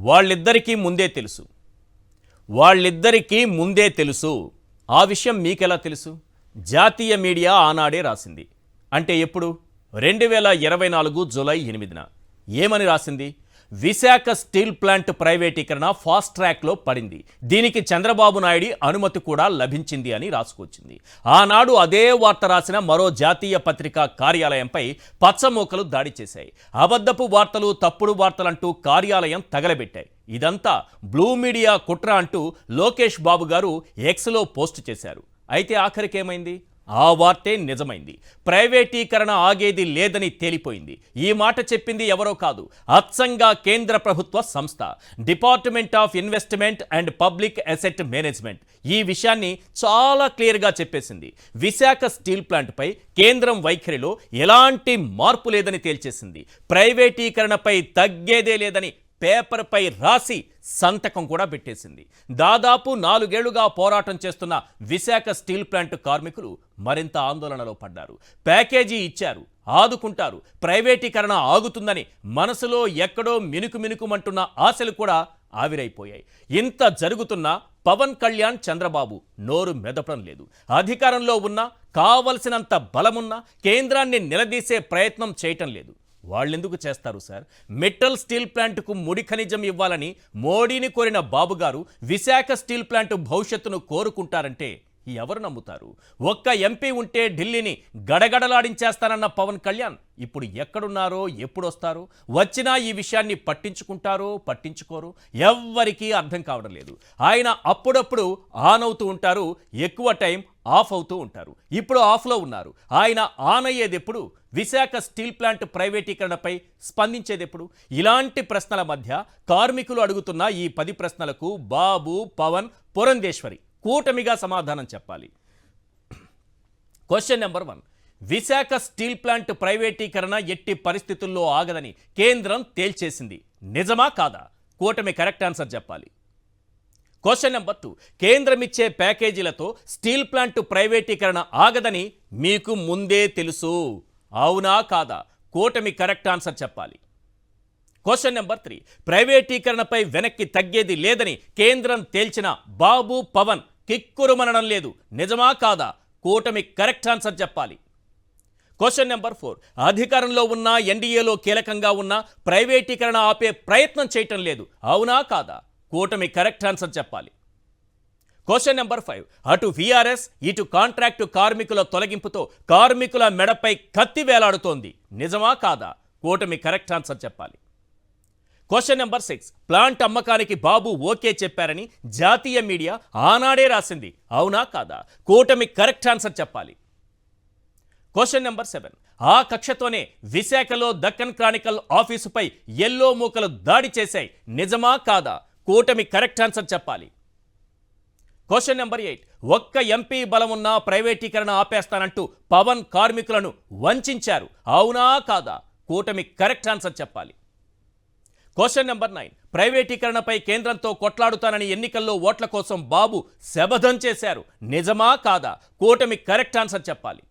వాళ్ళిద్దరికీ ముందే తెలుసు. వాళ్ళిద్దరికీ ముందే తెలుసు. ఆ విషయం మీకెలా తెలుసు? జాతీయ మీడియా ఆనాడే రాసింది. అంటే ఎప్పుడు? 2024 జూలై 8న. ఏమని రాసింది? విశాఖ స్టీల్ ప్లాంట్ ప్రైవేటీకరణ ఫాస్ట్ ట్రాక్లో పడింది, దీనికి చంద్రబాబు నాయుడు అనుమతి కూడా లభించింది అని రాసుకొచ్చింది. ఆనాడు అదే వార్త రాసిన మరో జాతీయ పత్రికా కార్యాలయంపై పచ్చమూకలు దాడి చేశాయి. అబద్ధపు వార్తలు, తప్పుడు వార్తలంటూ కార్యాలయం తగలబెట్టాయి. ఇదంతా బ్లూ మీడియా కుట్ర అంటూ లోకేష్ బాబు గారు ఎక్స్లో పోస్ట్ చేశారు. అయితే ఆఖరికి ఏమైంది? ఆ వార్తే నిజమైంది. ప్రైవేటీకరణ ఆగేది లేదని తేలిపోయింది. ఈ మాట చెప్పింది ఎవరో కాదు, అచ్చంగా కేంద్ర ప్రభుత్వ సంస్థ department of investment and public asset management ఈ విషయాన్ని చాలా క్లియర్గా చెప్పేసింది. విశాఖ స్టీల్ ప్లాంట్పై కేంద్రం వైఖరిలో ఎలాంటి మార్పు లేదని తేల్చేసింది. ప్రైవేటీకరణపై తగ్గేదే లేదని పేపర్పై రాసి సంతకం కూడా పెట్టేసింది. దాదాపు 4 ఏళ్లుగా పోరాటం చేస్తున్న విశాఖ స్టీల్ ప్లాంట్ కార్మికులు మరింత ఆందోళనలో పడ్డారు. ప్యాకేజీ ఇచ్చారు, ఆదుకుంటారు, ప్రైవేటీకరణ ఆగుతుందని మనసులో ఎక్కడో మినుకుమంటున్న ఆశలు కూడా ఆవిరైపోయాయి. ఇంత జరుగుతున్నా పవన్ కళ్యాణ్, చంద్రబాబు నోరు మెదపడం లేదు. అధికారంలో ఉన్నా, కావలసినంత బలమున్నా కేంద్రాన్ని నిలదీసే ప్రయత్నం చేయటం లేదు. వాళ్ళెందుకు చేస్తారు సార్? మెటల్ స్టీల్ ప్లాంట్కు ముడి ఖనిజం ఇవ్వాలని మోడీని కోరిన బాబు గారు విశాఖ స్టీల్ ప్లాంట్ భవిష్యత్తును కోరుకుంటారంటే ఎవరు నమ్ముతారు? ఒక్క ఎంపీ ఉంటే ఢిల్లీని గడగడలాడించేస్తానన్న పవన్ కళ్యాణ్ ఇప్పుడు ఎక్కడున్నారో, ఎప్పుడొస్తారో, వచ్చినా ఈ విషయాన్ని పట్టించుకుంటారో పట్టించుకోరు ఎవ్వరికీ అర్థం కావడం లేదు. ఆయన అప్పుడప్పుడు ఆన్ అవుతూ ఉంటారు, ఎక్కువ టైం ఆఫ్ అవుతూ ఉంటారు. ఇప్పుడు ఆఫ్లో ఉన్నారు. ఆయన ఆన్ అయ్యేది ఎప్పుడు? విశాఖ స్టీల్ ప్లాంట్ ప్రైవేటీకరణపై స్పందించేది ఎప్పుడు? ఇలాంటి ప్రశ్నల మధ్య కార్మికులు అడుగుతున్న ఈ 10 ప్రశ్నలకు బాబు, పవన్, పురంధేశ్వరి కూటమిగా సమాధానం చెప్పాలి. Question number 1, Visakha steel plant ప్రైవేటీకరణ ఎట్టి పరిస్థితుల్లో ఆగదని కేంద్రం తేల్చేసింది, నిజమా కాదా? కూటమి కరెక్ట్ ఆన్సర్ చెప్పాలి. క్వశ్చన్ నెంబర్ 2, కేంద్రం ఇచ్చే ప్యాకేజీలతో స్టీల్ ప్లాంట్ ప్రైవేటీకరణ ఆగదని మీకు ముందే తెలుసు, అవునా కాదా? కూటమి కరెక్ట్ ఆన్సర్ చెప్పాలి. క్వశ్చన్ నెంబర్ 3, ప్రైవేటీకరణపై వెనక్కి తగ్గేది లేదని కేంద్రం తేల్చిన బాబు, పవన్ కిక్కురుమనడం లేదు, నిజమా కాదా? కూటమి కరెక్ట్ ఆన్సర్ చెప్పాలి. క్వశ్చన్ నెంబర్ 4, అధికారంలో ఉన్న, ఎన్డీఏలో కీలకంగా ఉన్న ప్రైవేటీకరణ ఆపే ప్రయత్నం చేయటం లేదు, అవునా కాదా? కూటమి కరెక్ట్ ఆన్సర్ చెప్పాలి. క్వశ్చన్ నెంబర్ 5, అటు వీఆర్ఎస్, ఇటు కాంట్రాక్టు కార్మికుల తొలగింపుతో కార్మికుల మెడపై కత్తి వేలాడుతోంది, నిజమా కాదా? కూటమి కరెక్ట్ ఆన్సర్ చెప్పాలి. క్వశ్చన్ నెంబర్ 6, ప్లాంట్ అమ్మకానికి బాబు ఓకే చెప్పారని జాతీయ మీడియా ఆనాడే రాసింది, అవునా కాదా? కూటమి కరెక్ట్ ఆన్సర్ చెప్పాలి. క్వశ్చన్ నెంబర్ 7, ఆ కక్షతోనే విశాఖలో దక్కన్ క్రానికల్ ఆఫీసుపై ఎల్లో మూకలు దాడి చేశాయి, నిజమా కాదా? కూటమి కరెక్ట్ ఆన్సర్ చెప్పాలి. క్వశ్చన్ నెంబర్ 8, ఒక్క ఎంపీ బలమున్నా ప్రైవేటీకరణ ఆపేస్తానంటూ పవన్ కార్మికులను వంచారు, అవునా కాదా? కూటమి కరెక్ట్ ఆన్సర్ చెప్పాలి. క్వశ్చన్ నెంబర్ 9, ప్రైవేటీకరణపై కేంద్రంతో కొట్లాడుతానని ఎన్నికల్లో ఓట్ల కోసం బాబు శపథం చేశారు, నిజమా కాదా? కూటమి కరెక్ట్ ఆన్సర్ చెప్పాలి.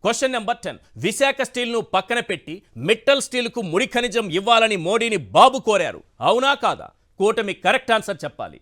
క్వశ్చన్ నెంబర్ 10, విశాఖ స్టీల్ను పక్కన పెట్టి మెటల్ స్టీల్కు ముడి ఖనిజం ఇవ్వాలని మోడీని బాబు కోరారు, అవునా కాదా? కూటమి కరెక్ట్ ఆన్సర్ చెప్పాలి.